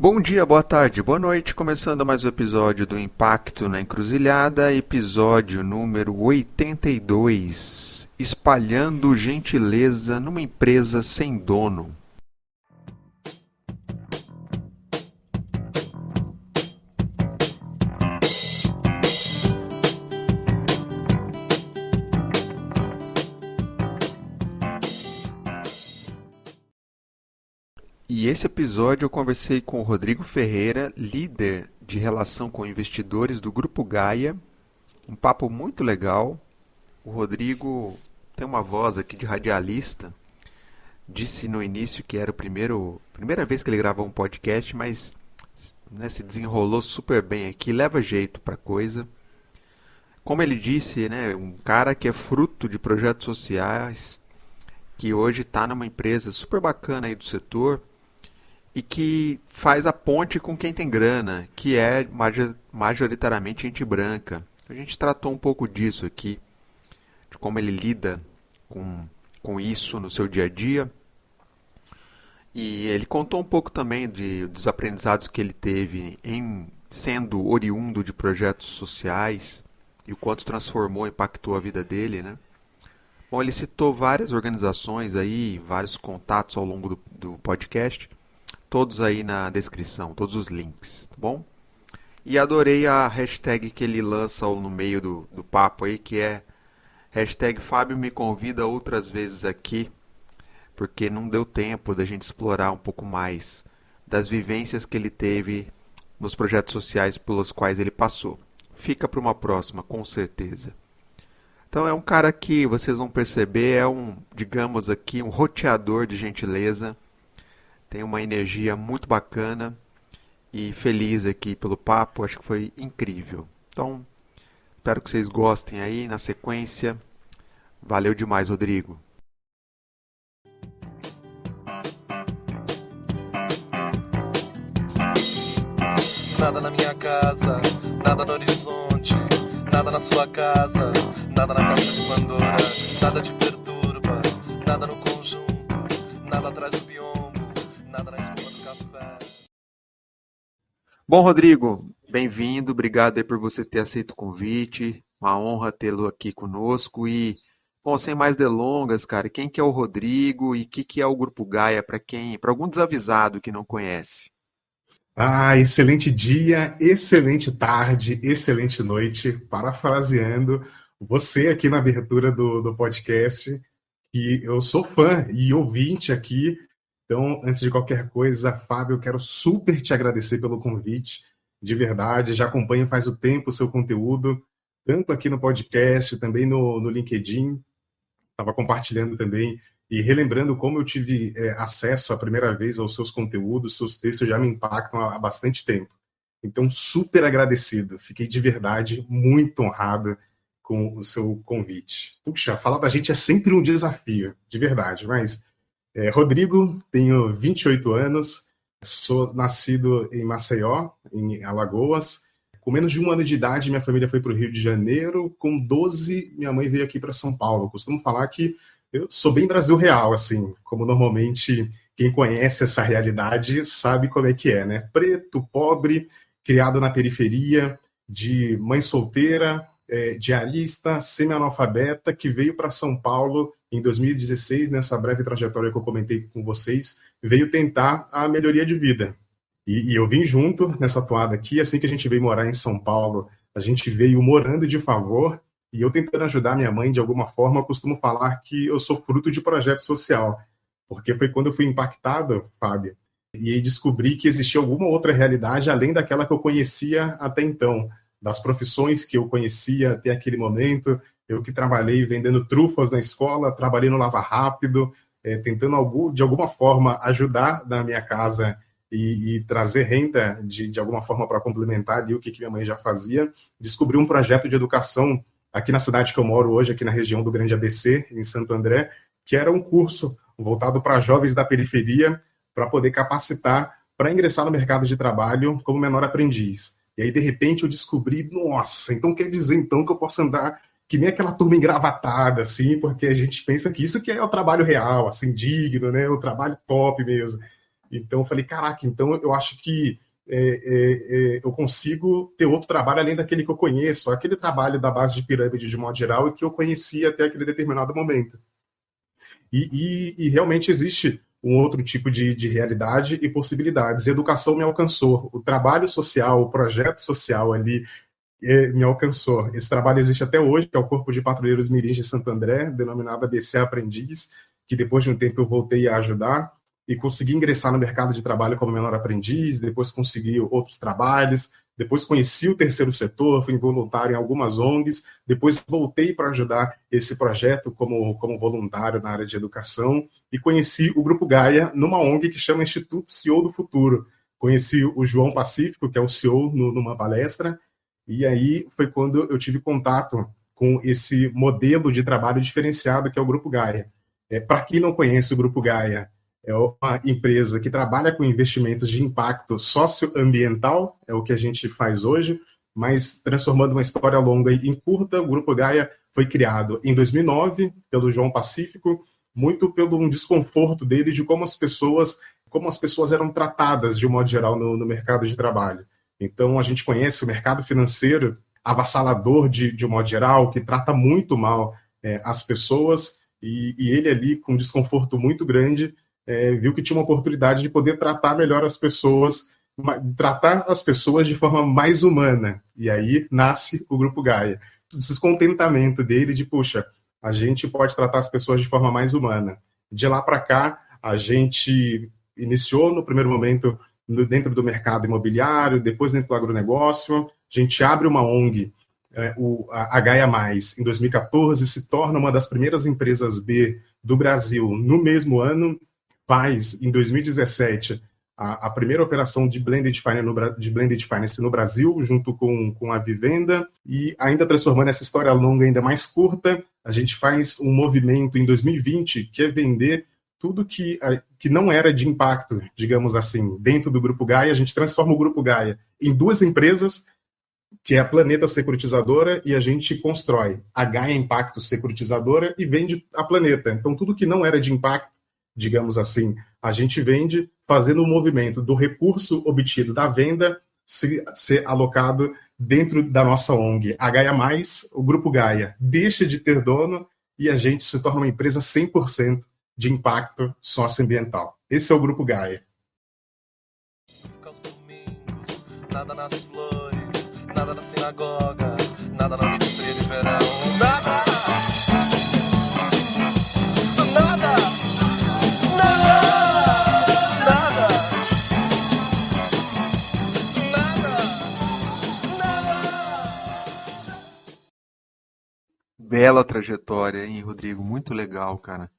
Bom dia, boa tarde, boa noite. Começando mais um episódio do Impacto na Encruzilhada, episódio número 82, espalhando gentileza numa empresa sem dono. E esse episódio eu conversei com o Rodrigo Ferreira, líder de relação com investidores do Grupo Gaia. Um papo muito legal. O Rodrigo tem uma voz aqui de radialista. Disse no início que era a primeira vez que ele gravou um podcast, mas se desenrolou super bem aqui, leva jeito para coisa. Como ele disse, um cara que é fruto de projetos sociais, que hoje está numa empresa super bacana aí do setor, e que faz a ponte com quem tem grana, que é majoritariamente gente branca. A gente tratou um pouco disso aqui, de como ele lida com isso no seu dia a dia. E ele contou um pouco também dos aprendizados que ele teve em sendo oriundo de projetos sociais e o quanto transformou, impactou a vida dele, né? Bom, ele citou várias organizações aí, vários contatos ao longo do podcast. Todos aí na descrição, todos os links, tá bom? E adorei a hashtag que ele lança no meio do papo aí, que é hashtag Fábio me convida outras vezes aqui, porque não deu tempo da gente explorar um pouco mais das vivências que ele teve nos projetos sociais pelos quais ele passou. Fica para uma próxima, com certeza. Então é um cara que vocês vão perceber, digamos aqui, um roteador de gentileza. Tem uma energia muito bacana e feliz aqui pelo papo, acho que foi incrível. Então, espero que vocês gostem aí na sequência. Valeu demais, Rodrigo. Nada na minha casa, nada no horizonte, nada na sua casa, nada na caixa de Pandora, nada te perturba, nada no conjunto, nada atrás do biombo. Nada na espuma do café. Bom, Rodrigo, bem-vindo. Obrigado aí por você ter aceito o convite. Uma honra tê-lo aqui conosco. E, bom, sem mais delongas, cara, quem que é o Rodrigo e o que é o Grupo Gaia para algum desavisado que não conhece? Excelente dia, excelente tarde, excelente noite. Parafraseando você aqui na abertura do podcast, que eu sou fã e ouvinte aqui. Então, antes de qualquer coisa, Fábio, eu quero super te agradecer pelo convite, de verdade, já acompanho faz o tempo o seu conteúdo, tanto aqui no podcast, também no LinkedIn, estava compartilhando também e relembrando como eu tive acesso a primeira vez aos seus conteúdos, seus textos já me impactam há bastante tempo. Então, super agradecido, fiquei de verdade muito honrado com o seu convite. Puxa, falar da gente é sempre um desafio, de verdade, mas... Rodrigo, tenho 28 anos, sou nascido em Maceió, em Alagoas. Com menos de um ano de idade, minha família foi para o Rio de Janeiro. Com 12, minha mãe veio aqui para São Paulo. Costumo falar que eu sou bem Brasil real, assim, como normalmente quem conhece essa realidade sabe como é que é, né? Preto, pobre, criado na periferia, de mãe solteira, diarista, semi-analfabeta, que veio para São Paulo em 2016, nessa breve trajetória que eu comentei com vocês, veio tentar a melhoria de vida. E eu vim junto nessa toada aqui, assim que a gente veio morar em São Paulo, a gente veio morando de favor, e eu tentando ajudar minha mãe de alguma forma, eu costumo falar que eu sou fruto de projeto social, porque foi quando eu fui impactado, Fábio, e aí descobri que existia alguma outra realidade além daquela que eu conhecia até então, das profissões que eu conhecia até aquele momento. Eu que trabalhei vendendo trufas na escola, trabalhei no Lava Rápido, tentando de alguma forma ajudar na minha casa e trazer renda de alguma forma para complementar ali o que minha mãe já fazia. Descobri um projeto de educação aqui na cidade que eu moro hoje, aqui na região do Grande ABC, em Santo André, que era um curso voltado para jovens da periferia, para poder capacitar para ingressar no mercado de trabalho como menor aprendiz. E aí, de repente, eu descobri, nossa, então quer dizer então que eu posso andar que nem aquela turma engravatada, assim, porque a gente pensa que isso que é o trabalho real, assim, digno, né? O trabalho top mesmo. Então eu falei, caraca, então eu acho que eu consigo ter outro trabalho além daquele que eu conheço, aquele trabalho da base de pirâmide de modo geral e que eu conhecia até aquele determinado momento. E realmente existe um outro tipo de realidade e possibilidades. A educação me alcançou, o trabalho social, o projeto social ali me alcançou. Esse trabalho existe até hoje, que é o Corpo de Patrulheiros Mirins de Santo André, denominado ABC Aprendiz, que depois de um tempo eu voltei a ajudar e consegui ingressar no mercado de trabalho como menor aprendiz, depois consegui outros trabalhos, depois conheci o terceiro setor, fui voluntário em algumas ONGs, depois voltei para ajudar esse projeto como voluntário na área de educação e conheci o Grupo Gaia numa ONG que chama Instituto CEO do Futuro. Conheci o João Pacífico, que é o CEO, numa palestra, e aí foi quando eu tive contato com esse modelo de trabalho diferenciado que é o Grupo Gaia. Para quem não conhece o Grupo Gaia, é uma empresa que trabalha com investimentos de impacto socioambiental, é o que a gente faz hoje, mas transformando uma história longa em curta, o Grupo Gaia foi criado em 2009 pelo João Pacífico, muito pelo um desconforto dele de como as pessoas eram tratadas de um modo geral no mercado de trabalho. Então a gente conhece o mercado financeiro avassalador de um modo geral, que trata muito mal as pessoas, e ele ali com um desconforto muito grande viu que tinha uma oportunidade de poder tratar melhor as pessoas, tratar as pessoas de forma mais humana. E aí nasce o Grupo Gaia. O descontentamento dele de, puxa, a gente pode tratar as pessoas de forma mais humana. De lá para cá, a gente iniciou no primeiro momento dentro do mercado imobiliário, depois dentro do agronegócio. A gente abre uma ONG, a Gaia Mais, em 2014, se torna uma das primeiras empresas B do Brasil no mesmo ano. Faz, em 2017, a primeira operação de Blended Finance no Brasil, junto com a Vivenda, e ainda transformando essa história longa ainda mais curta, a gente faz um movimento em 2020, que é vender tudo que não era de impacto, digamos assim, dentro do Grupo Gaia. A gente transforma o Grupo Gaia em duas empresas, que é a Planeta Securitizadora, e a gente constrói a Gaia Impacto Securitizadora e vende a Planeta. Então, tudo que não era de impacto, digamos assim, a gente vende fazendo o movimento do recurso obtido da venda ser alocado dentro da nossa ONG. A Gaia Mais, o Grupo Gaia, deixa de ter dono e a gente se torna uma empresa 100% de impacto socioambiental. Esse é o Grupo Gaia. Aos domingos, nada nas flores, nada na sinagoga, nada na noite fria de verão, nada! Bela trajetória, hein, Rodrigo? Muito legal, cara.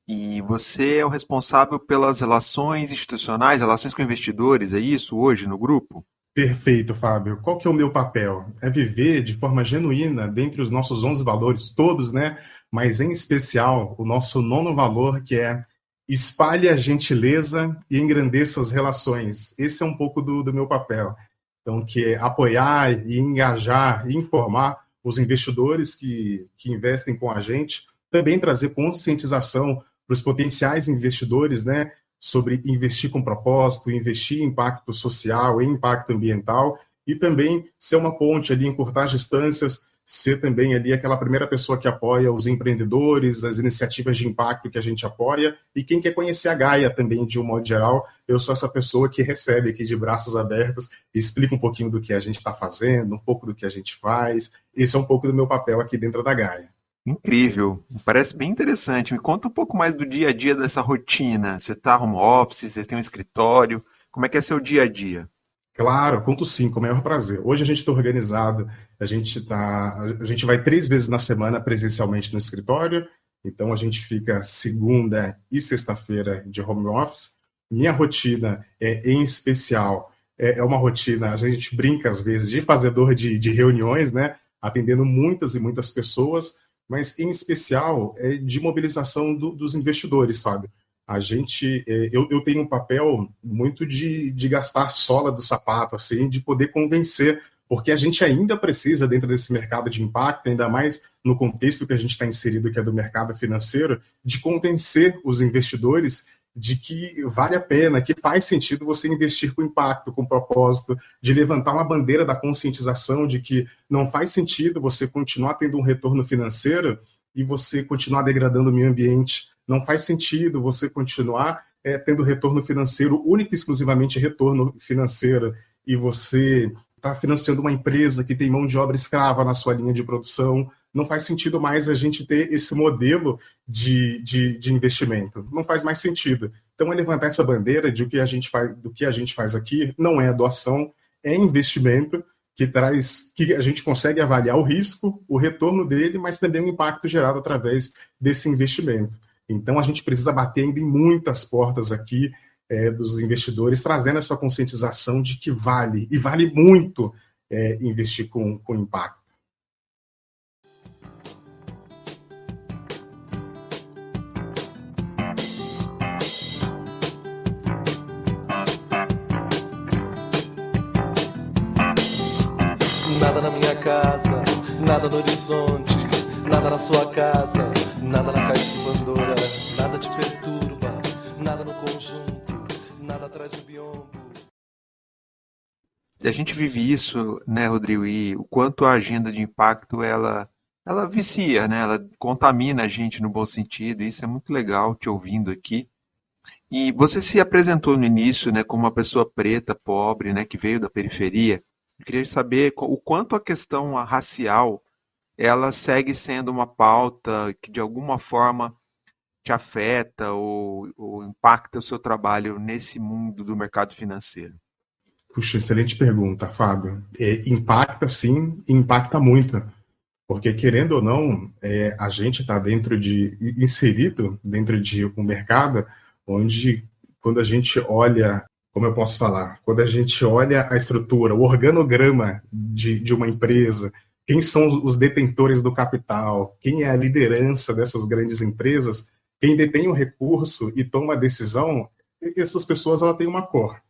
E você é o responsável pelas relações institucionais, relações com investidores, é isso, hoje no grupo? Perfeito, Fábio. Qual que é o meu papel? É viver de forma genuína dentre os nossos 11 valores, todos, né? Mas em especial o nosso nono valor, que é espalhe a gentileza e engrandeça as relações. Esse é um pouco do meu papel. Então, que é apoiar e engajar e informar os investidores que investem com a gente, também trazer conscientização para os potenciais investidores, né, sobre investir com propósito, investir em impacto social, em impacto ambiental, e também ser uma ponte ali, encurtar as distâncias, ser também ali aquela primeira pessoa que apoia os empreendedores, as iniciativas de impacto que a gente apoia, e quem quer conhecer a Gaia também, de um modo geral, eu sou essa pessoa que recebe aqui de braços abertos, explica um pouquinho do que a gente está fazendo, um pouco do que a gente faz. Esse é um pouco do meu papel aqui dentro da Gaia. Incrível, parece bem interessante. Me conta um pouco mais do dia a dia dessa rotina. Você está home office, você tem um escritório, como é que é seu dia a dia? Claro, conto sim, com o maior prazer. Hoje a gente está organizado, a gente vai 3 vezes na semana presencialmente no escritório, então a gente fica segunda e sexta-feira de home office. Minha rotina em especial, é uma rotina, a gente brinca às vezes, de fazedor de reuniões, né, atendendo muitas e muitas pessoas, mas em especial de mobilização dos investidores, Fábio. Eu tenho um papel muito de gastar a sola do sapato, assim, de poder convencer, porque a gente ainda precisa, dentro desse mercado de impacto, ainda mais no contexto que a gente está inserido, que é do mercado financeiro, de convencer os investidores de que vale a pena, que faz sentido você investir com impacto, com propósito, de levantar uma bandeira da conscientização de que não faz sentido você continuar tendo um retorno financeiro e você continuar degradando o meio ambiente. Não faz sentido você continuar tendo retorno financeiro, único e exclusivamente retorno financeiro, e você está financiando uma empresa que tem mão de obra escrava na sua linha de produção. Não faz sentido mais a gente ter esse modelo de investimento. Não faz mais sentido. Então, é levantar essa bandeira de que a gente faz aqui não é doação, é investimento que a gente consegue avaliar o risco, o retorno dele, mas também o impacto gerado através desse investimento. Então, a gente precisa bater ainda em muitas portas aqui dos investidores, trazendo essa conscientização de que vale, e vale muito investir com impacto. Nada na minha casa, nada no horizonte, nada na sua casa, nada na caixa de Pandora, nada te perturba, nada no conjunto, nada atrás do biombo. A gente vive isso, né, Rodrigo, e o quanto a agenda de impacto, ela vicia, né, ela contamina a gente no bom sentido, e isso é muito legal te ouvindo aqui. E você se apresentou no início, né, como uma pessoa preta, pobre, né, que veio da periferia. Eu queria saber o quanto a questão racial ela segue sendo uma pauta que de alguma forma te afeta ou impacta o seu trabalho nesse mundo do mercado financeiro. Puxa, excelente pergunta, Fábio. Impacta sim, impacta muito. Porque, querendo ou não, a gente está inserido dentro de um mercado onde, quando a gente olha, como eu posso falar, quando a gente olha a estrutura, o organograma de uma empresa, quem são os detentores do capital, quem é a liderança dessas grandes empresas, quem detém o recurso e toma a decisão, essas pessoas ela têm uma cor.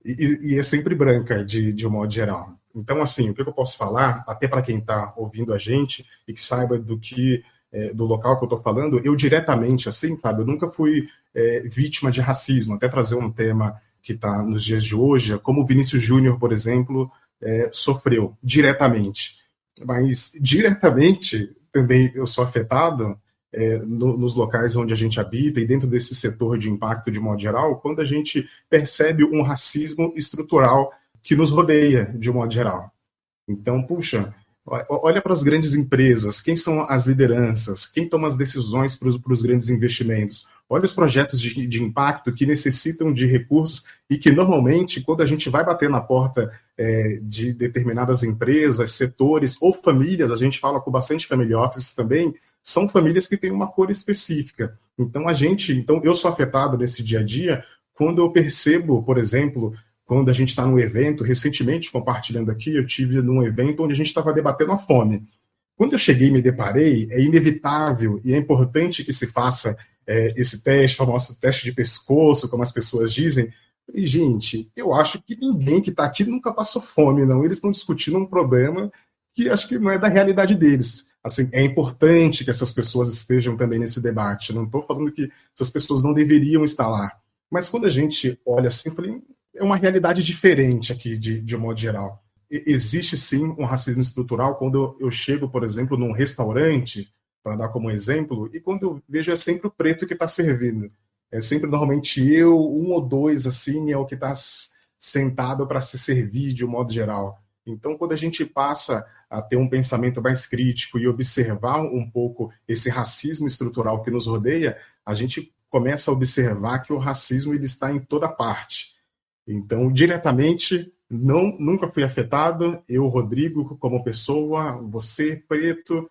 E é sempre branca, de um modo geral. Então, assim, o que eu posso falar, até para quem está ouvindo a gente e que saiba do local que eu estou falando, eu diretamente, assim, Fábio, eu nunca fui vítima de racismo, até trazer um tema que está nos dias de hoje, como o Vinícius Júnior, por exemplo, sofreu diretamente. Mas, diretamente, também eu sou afetado nos locais onde a gente habita e dentro desse setor de impacto de modo geral, quando a gente percebe um racismo estrutural que nos rodeia de um modo geral. Então, puxa, olha para as grandes empresas, quem são as lideranças, quem toma as decisões para os grandes investimentos. Olha os projetos de impacto que necessitam de recursos e que, normalmente, quando a gente vai bater na porta de determinadas empresas, setores ou famílias, a gente fala com bastante family offices também, são famílias que têm uma cor específica. Então, eu sou afetado nesse dia a dia quando eu percebo, por exemplo, quando a gente está num evento, recentemente, compartilhando aqui, eu tive num evento onde a gente estava debatendo a fome. Quando eu cheguei e me deparei, é inevitável e é importante que se faça esse teste, famoso teste de pescoço, como as pessoas dizem. E, gente, eu acho que ninguém que está aqui nunca passou fome, não. Eles estão discutindo um problema que acho que não é da realidade deles. Assim, é importante que essas pessoas estejam também nesse debate. Não estou falando que essas pessoas não deveriam estar lá. Mas quando a gente olha assim, eu falei, é uma realidade diferente aqui, de um modo geral. Existe, sim, um racismo estrutural quando eu chego, por exemplo, num restaurante, para dar como exemplo, e quando eu vejo é sempre o preto que está servindo. É sempre, normalmente, um ou dois, assim, é o que está sentado para se servir de um modo geral. Então, quando a gente passa a ter um pensamento mais crítico e observar um pouco esse racismo estrutural que nos rodeia, a gente começa a observar que o racismo ele está em toda parte. Então, diretamente, nunca fui afetado, eu, Rodrigo, como pessoa, você, preto,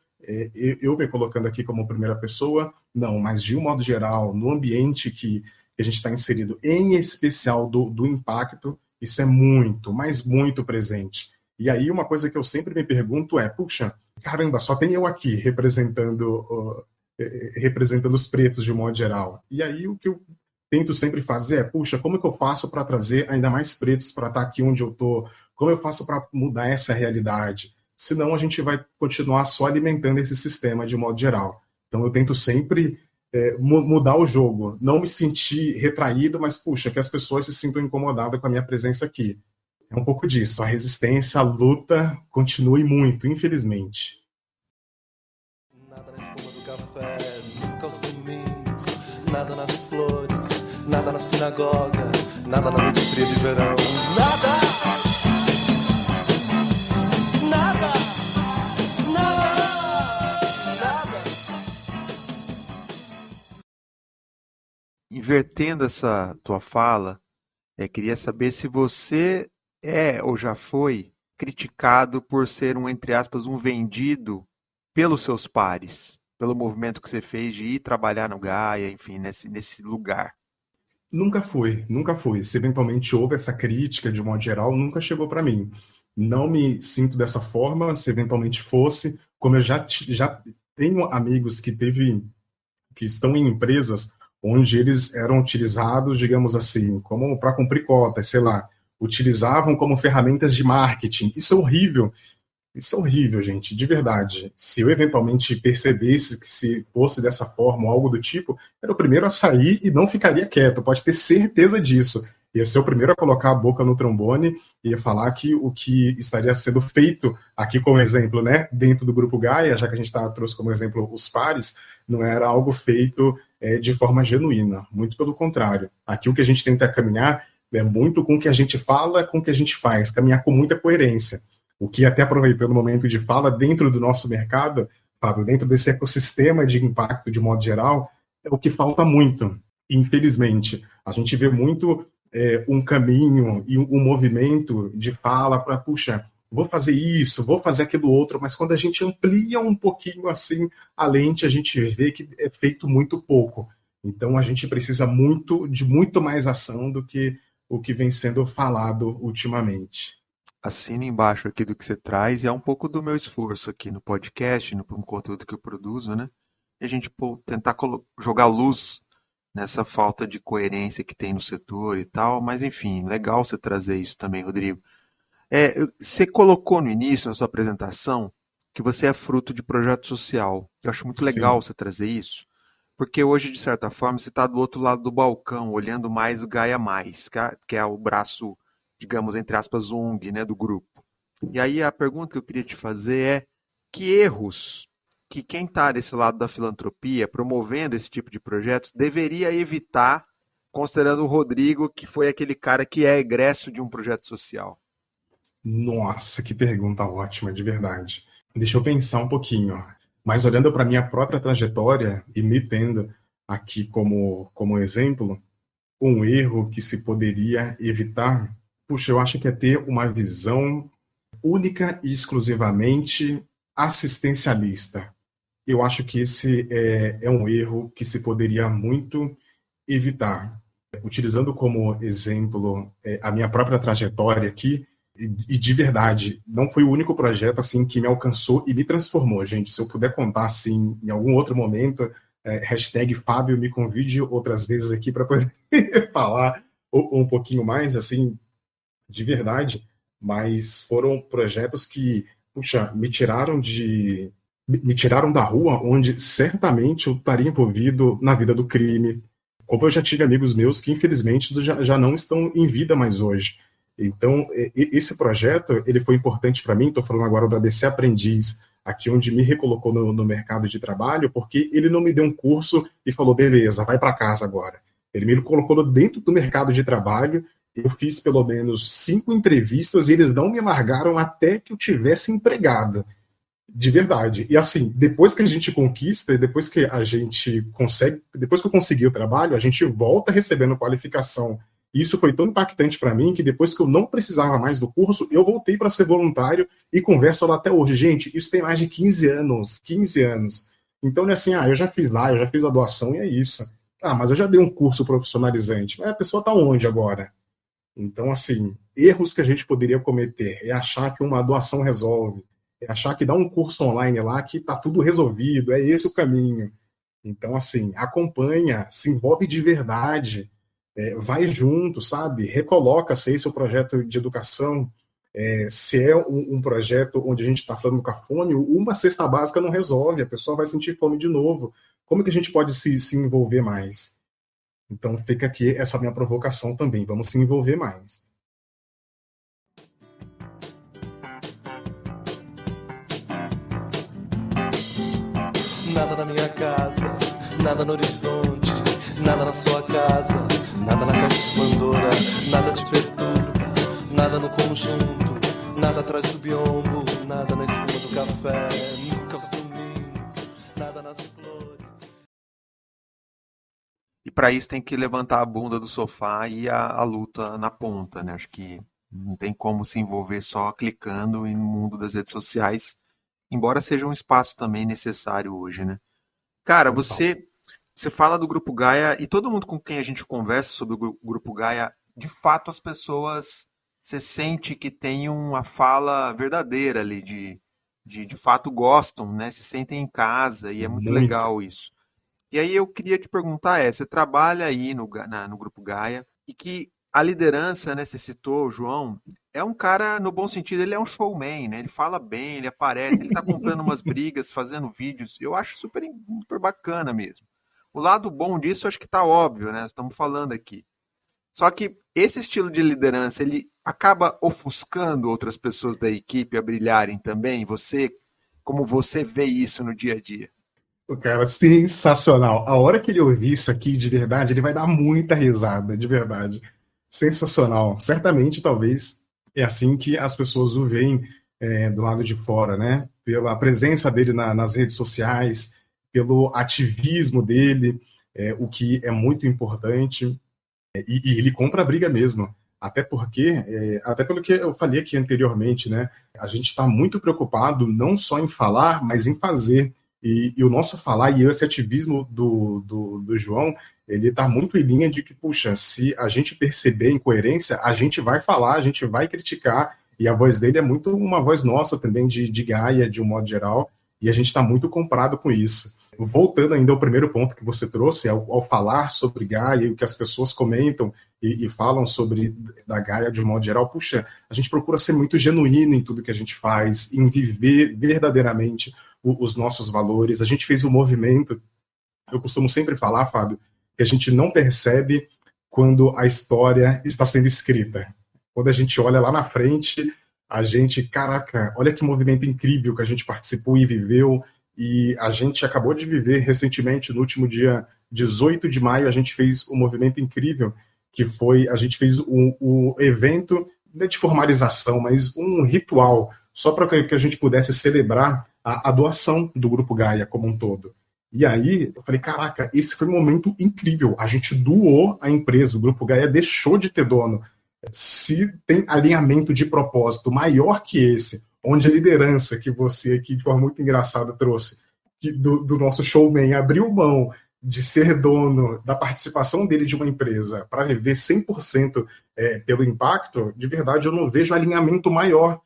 eu me colocando aqui como primeira pessoa, não, mas de um modo geral, no ambiente que a gente está inserido, em especial do impacto, isso é muito, mas muito presente. E aí uma coisa que eu sempre me pergunto é, puxa, caramba, só tem eu aqui representando os pretos de um modo geral. E aí o que eu tento sempre fazer é, puxa, como que eu faço para trazer ainda mais pretos para estar aqui onde eu estou? Como eu faço para mudar essa realidade? Senão a gente vai continuar só alimentando esse sistema de modo geral. Então eu tento sempre mudar o jogo, não me sentir retraído, mas, puxa, que as pessoas se sintam incomodadas com a minha presença aqui. É um pouco disso, a resistência, a luta continue muito, infelizmente. Nada na espuma do café, nunca aos domingos, nada nas flores, nada na sinagoga, nada na noite fria de verão, nada! Nada! Invertendo essa tua fala, queria saber se você é ou já foi criticado por ser um, entre aspas, um vendido pelos seus pares, pelo movimento que você fez de ir trabalhar no Gaia, enfim, nesse lugar. Nunca foi, nunca foi. Se eventualmente houve essa crítica, de modo geral, nunca chegou para mim. Não me sinto dessa forma, se eventualmente fosse, como eu já tenho amigos que estão em empresas onde eles eram utilizados, digamos assim, como para cumprir cotas, sei lá, utilizavam como ferramentas de marketing. Isso é horrível, gente, de verdade. Se eu eventualmente percebesse que se fosse dessa forma ou algo do tipo, era o primeiro a sair e não ficaria quieto, pode ter certeza disso. Ia ser o primeiro a colocar a boca no trombone e ia falar que o que estaria sendo feito aqui como exemplo, né, dentro do Grupo Gaia, já que a gente trouxe como exemplo os pares, não era algo feito de forma genuína, muito pelo contrário. Aqui o que a gente tenta caminhar é muito com o que a gente fala, com o que a gente faz, caminhar com muita coerência. O que, até aproveitando o momento de fala, dentro do nosso mercado, Fábio, dentro desse ecossistema de impacto de modo geral, é o que falta muito, infelizmente. A gente vê muito um caminho e um movimento de fala para, puxa, vou fazer isso, vou fazer aquilo outro, mas quando a gente amplia um pouquinho assim a lente, a gente vê que é feito muito pouco. Então a gente precisa de muito mais ação do que o que vem sendo falado ultimamente. Assina embaixo aqui do que você traz e é um pouco do meu esforço aqui no podcast, no conteúdo que eu produzo, né? E a gente tentar jogar luz nessa falta de coerência que tem no setor e tal, mas enfim, legal você trazer isso também, Rodrigo. Você colocou no início, na sua apresentação, que você é fruto de projeto social. Eu acho muito legal Sim. você trazer isso, porque hoje, de certa forma, você está do outro lado do balcão, olhando mais o Gaia Mais, que é o braço, digamos, entre aspas, ONG, né, do grupo. E aí a pergunta que eu queria te fazer é: que erros que quem está desse lado da filantropia, promovendo esse tipo de projetos, deveria evitar, considerando o Rodrigo, que foi aquele cara que é egresso de um projeto social? Nossa, que pergunta ótima, de verdade. Deixa eu pensar um pouquinho. Mas olhando para a minha própria trajetória e me tendo aqui como exemplo, um erro que se poderia evitar, puxa, eu acho que é ter uma visão única e exclusivamente assistencialista. Eu acho que esse é um erro que se poderia muito evitar. Utilizando como exemplo a minha própria trajetória aqui, e de verdade, não foi o único projeto assim que me alcançou e me transformou, gente. Se eu puder contar assim em algum outro momento, hashtag Fábio me convide outras vezes aqui para poder falar um pouquinho mais, assim, de verdade, mas foram projetos que, puxa, me tiraram da rua, onde certamente eu estaria envolvido na vida do crime, como eu já tive amigos meus que infelizmente já não estão em vida mais hoje. Então, esse projeto, ele foi importante para mim, estou falando agora do ABC Aprendiz, aqui onde me recolocou no mercado de trabalho, porque ele não me deu um curso e falou, beleza, vai para casa agora. Ele me colocou dentro do mercado de trabalho, eu fiz pelo menos 5 entrevistas e eles não me largaram até que eu tivesse empregado. De verdade. E assim, depois que a gente conquista, depois que a gente consegue, depois que eu consegui o trabalho, a gente volta recebendo qualificação. E isso foi tão impactante para mim que depois que eu não precisava mais do curso, eu voltei para ser voluntário e converso lá até hoje. Gente, isso tem mais de 15 anos. 15 anos. Então não é assim, eu já fiz lá, eu já fiz a doação e é isso. Mas eu já dei um curso profissionalizante. Mas a pessoa está onde agora? Então, assim, erros que a gente poderia cometer é achar que uma doação resolve, é achar que dá um curso online lá que está tudo resolvido, é esse o caminho. Então, assim, acompanha, se envolve de verdade, vai junto, sabe? Recoloca se esse é o projeto de educação, se é um projeto onde a gente está falando com a fome, uma cesta básica não resolve, a pessoa vai sentir fome de novo. como que a gente pode se envolver mais? Então fica aqui essa minha provocação também, vamos se envolver mais. Nada na minha casa, nada no horizonte, nada na sua casa, nada na caixa de Pandora, nada te perturba, nada no conjunto, nada atrás do biombo, nada na espuma do café, nunca aos domingos, nada nas flores. E para isso tem que levantar a bunda do sofá e a luta na ponta, né? Acho que não tem como se envolver só clicando no mundo das redes sociais, embora seja um espaço também necessário hoje, né? Cara, Total. você fala do Grupo Gaia e todo mundo com quem a gente conversa sobre o Grupo Gaia, de fato as pessoas, você sente que tem uma fala verdadeira ali, de fato gostam, né? Se sentem em casa e é muito Muito. legal isso. E aí eu queria te perguntar, você trabalha aí no Grupo Gaia e que a liderança, né, você citou o João, é um cara, no bom sentido, ele é um showman, né? Ele fala bem, ele aparece, ele tá comprando umas brigas, fazendo vídeos. Eu acho super bacana mesmo. O lado bom disso acho que tá óbvio, né? Estamos falando aqui. Só que esse estilo de liderança, ele acaba ofuscando outras pessoas da equipe a brilharem também. Como você vê isso no dia a dia? O cara, sensacional. A hora que ele ouvir isso aqui, de verdade, ele vai dar muita risada, de verdade. Sensacional. Certamente, talvez, é assim que as pessoas o veem do lado de fora, né? Pela presença dele nas redes sociais, pelo ativismo dele, o que é muito importante. E ele compra a briga mesmo. Até porque, até pelo que eu falei aqui anteriormente, né? A gente está muito preocupado não só em falar, mas em fazer. E o nosso falar e esse ativismo do João, ele está muito em linha de que, puxa, se a gente perceber incoerência, a gente vai falar, a gente vai criticar, e a voz dele é muito uma voz nossa também, de Gaia, de um modo geral, e a gente está muito comprado com isso. Voltando ainda ao primeiro ponto que você trouxe, ao falar sobre Gaia e o que as pessoas comentam e falam sobre da Gaia de um modo geral, puxa, a gente procura ser muito genuíno em tudo que a gente faz, em viver verdadeiramente os nossos valores. A gente fez um movimento, eu costumo sempre falar, Fábio, que a gente não percebe quando a história está sendo escrita. Quando a gente olha lá na frente, a gente, caraca, olha que movimento incrível que a gente participou e viveu, e a gente acabou de viver recentemente, no último dia 18 de maio, a gente fez um movimento incrível, que foi, a gente fez o evento, não é de formalização, mas um ritual, só para que a gente pudesse celebrar a doação do Grupo Gaia como um todo. E aí, eu falei, caraca, esse foi um momento incrível. A gente doou a empresa, o Grupo Gaia deixou de ter dono. Se tem alinhamento de propósito maior que esse, onde a liderança que você aqui de forma muito engraçada trouxe, do nosso showman abriu mão de ser dono da participação dele de uma empresa para viver 100% pelo impacto, de verdade eu não vejo alinhamento maior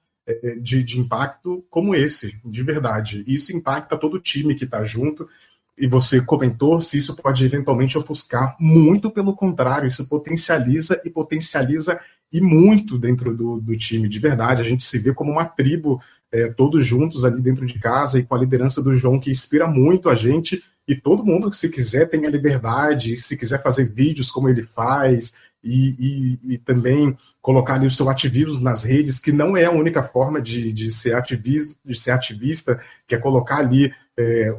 de impacto como esse, de verdade. Isso impacta todo o time que está junto, e você comentou se isso pode eventualmente ofuscar. Muito pelo contrário, isso potencializa e muito dentro do time, de verdade. A gente se vê como uma tribo, todos juntos ali dentro de casa, e com a liderança do João, que inspira muito a gente, e todo mundo que se quiser tem a liberdade, se quiser fazer vídeos como ele faz, e também colocar ali o seu ativismo nas redes, que não é a única forma de ser ativista, que é colocar ali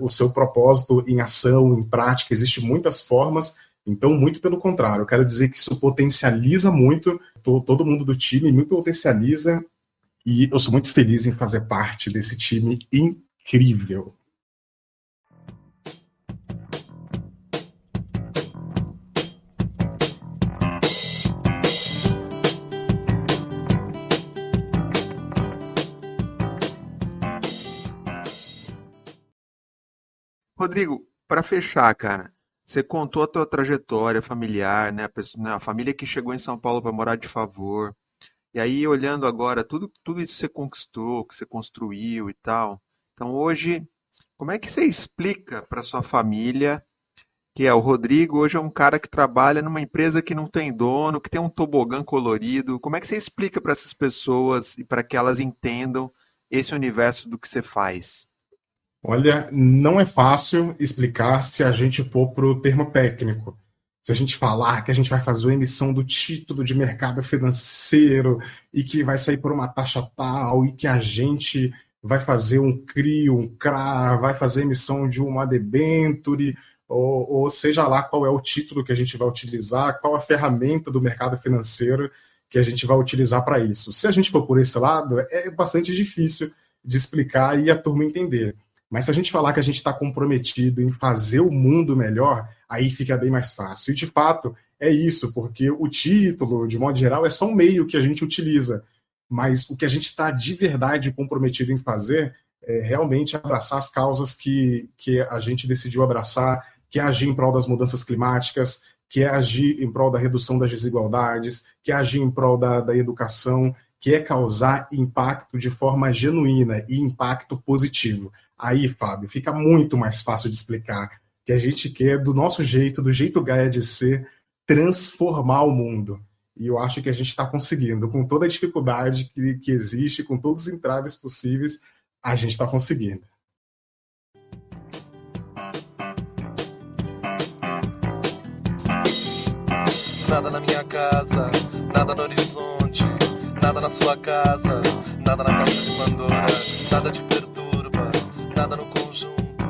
o seu propósito em ação, em prática. Existem muitas formas, então, muito pelo contrário, eu quero dizer que isso potencializa muito todo mundo do time, muito potencializa, e eu sou muito feliz em fazer parte desse time incrível. Rodrigo, para fechar, cara, você contou a tua trajetória familiar, né? Né, a família que chegou em São Paulo para morar de favor. E aí, olhando agora, tudo isso que você conquistou, que você construiu e tal. Então, hoje, como é que você explica para sua família que o Rodrigo hoje é um cara que trabalha numa empresa que não tem dono, que tem um tobogã colorido? Como é que você explica para essas pessoas e para que elas entendam esse universo do que você faz? Olha, não é fácil explicar se a gente for para o termo técnico. Se a gente falar que a gente vai fazer a emissão do título de mercado financeiro e que vai sair por uma taxa tal e que a gente vai fazer um CRI, um CRA, vai fazer a emissão de uma debenture, ou seja lá qual é o título que a gente vai utilizar, qual a ferramenta do mercado financeiro que a gente vai utilizar para isso. Se a gente for por esse lado, é bastante difícil de explicar e a turma entender. Mas se a gente falar que a gente está comprometido em fazer o mundo melhor, aí fica bem mais fácil. E de fato é isso, porque o título, de modo geral, é só um meio que a gente utiliza. Mas o que a gente está de verdade comprometido em fazer é realmente abraçar as causas que a gente decidiu abraçar, que é agir em prol das mudanças climáticas, que é agir em prol da redução das desigualdades, que é agir em prol da educação, que é causar impacto de forma genuína e impacto positivo. Aí, Fábio, fica muito mais fácil de explicar que a gente quer, do nosso jeito, do jeito Gaia de ser, transformar o mundo. E eu acho que a gente está conseguindo, com toda a dificuldade que existe, com todos os entraves possíveis, a gente está conseguindo. Nada na minha casa, nada no horizonte, nada na sua casa, nada na caixa de Pandora, nada te perturba, nada no conjunto,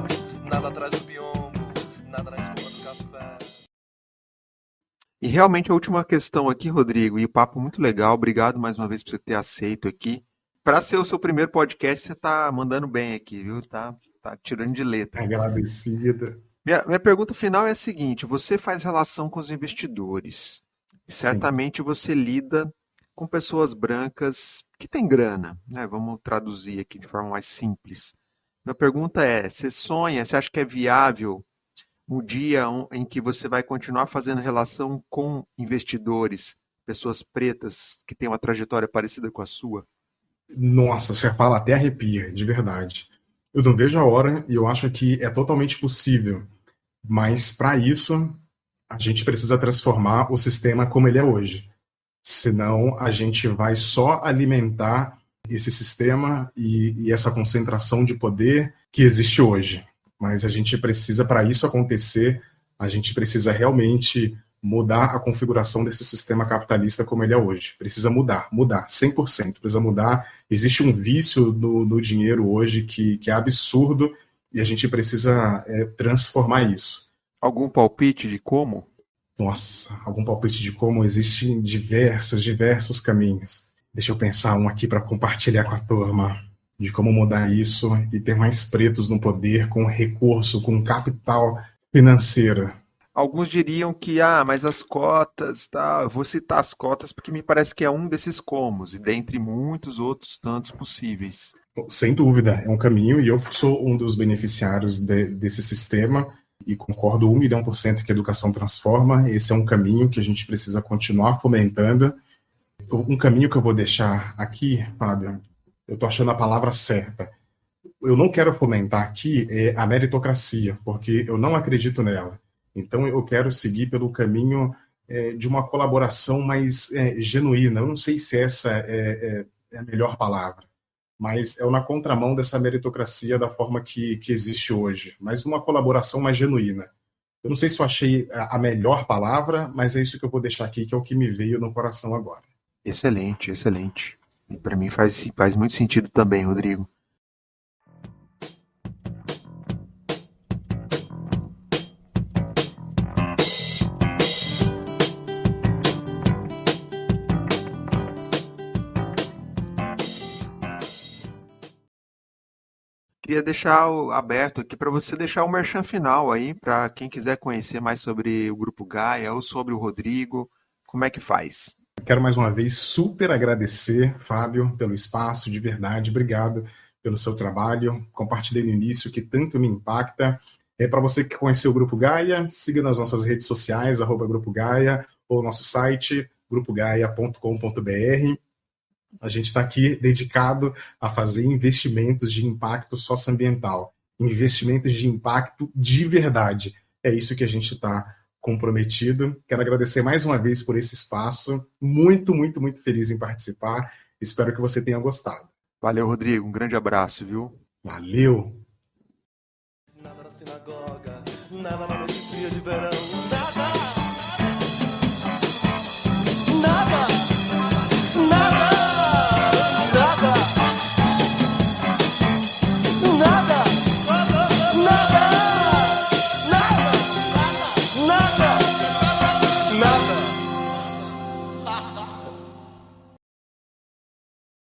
nada atrás do biombo, nada na espuma do café. E realmente a última questão aqui, Rodrigo, e o papo muito legal. Obrigado mais uma vez por você ter aceito aqui. Para ser o seu primeiro podcast, você está mandando bem aqui, viu? Tá tirando de letra. Agradecida. Minha pergunta final é a seguinte: você faz relação com os investidores. Sim. Certamente você lida com pessoas brancas que têm grana, né? Vamos traduzir aqui de forma mais simples. Minha pergunta é: você sonha, você acha que é viável um dia em que você vai continuar fazendo relação com investidores, pessoas pretas que têm uma trajetória parecida com a sua? Nossa, você fala até arrepia, de verdade. Eu não vejo a hora e eu acho que é totalmente possível. Mas para isso, a gente precisa transformar o sistema como ele é hoje. Senão, a gente vai só alimentar esse sistema e essa concentração de poder que existe hoje. Mas a gente precisa, para isso acontecer, a gente precisa realmente mudar a configuração desse sistema capitalista como ele é hoje. Precisa mudar, 100%. Precisa mudar. Existe um vício no dinheiro hoje que é absurdo e a gente precisa transformar isso. Algum palpite de como? Nossa, algum palpite de como? Existem diversos caminhos. Deixa eu pensar um aqui para compartilhar com a turma de como mudar isso e ter mais pretos no poder com recurso, com capital financeiro. Alguns diriam que, mas as cotas, tá? Eu vou citar as cotas porque me parece que é um desses comos, e dentre muitos outros tantos possíveis. Sem dúvida, é um caminho e eu sou um dos beneficiários desse sistema e concordo 1.000.000% que a educação transforma. Esse é um caminho que a gente precisa continuar fomentando. Um caminho que eu vou deixar aqui, Fábio, eu estou achando a palavra certa. Eu não quero fomentar aqui a meritocracia, porque eu não acredito nela. Então eu quero seguir pelo caminho de uma colaboração mais genuína. Eu não sei se essa é a melhor palavra, mas é na contramão dessa meritocracia da forma que existe hoje, mas uma colaboração mais genuína. Eu não sei se eu achei a melhor palavra, mas é isso que eu vou deixar aqui, que é o que me veio no coração agora. Excelente, excelente. E para mim faz muito sentido também, Rodrigo. Queria deixar aberto aqui para você deixar o merchan final aí, para quem quiser conhecer mais sobre o Grupo Gaia ou sobre o Rodrigo, como é que faz? Quero mais uma vez super agradecer, Fábio, pelo espaço, de verdade. Obrigado pelo seu trabalho. Compartilhei no início que tanto me impacta. Para você que conheceu o Grupo Gaia, siga nas nossas redes sociais, @Grupo Gaia, ou nosso site, grupogaia.com.br. A gente está aqui dedicado a fazer investimentos de impacto socioambiental, investimentos de impacto de verdade. É isso que a gente está comprometido. Quero agradecer mais uma vez por esse espaço. Muito, muito, muito feliz em participar. Espero que você tenha gostado. Valeu, Rodrigo. Um grande abraço, viu? Valeu! nada na noite fria de verão.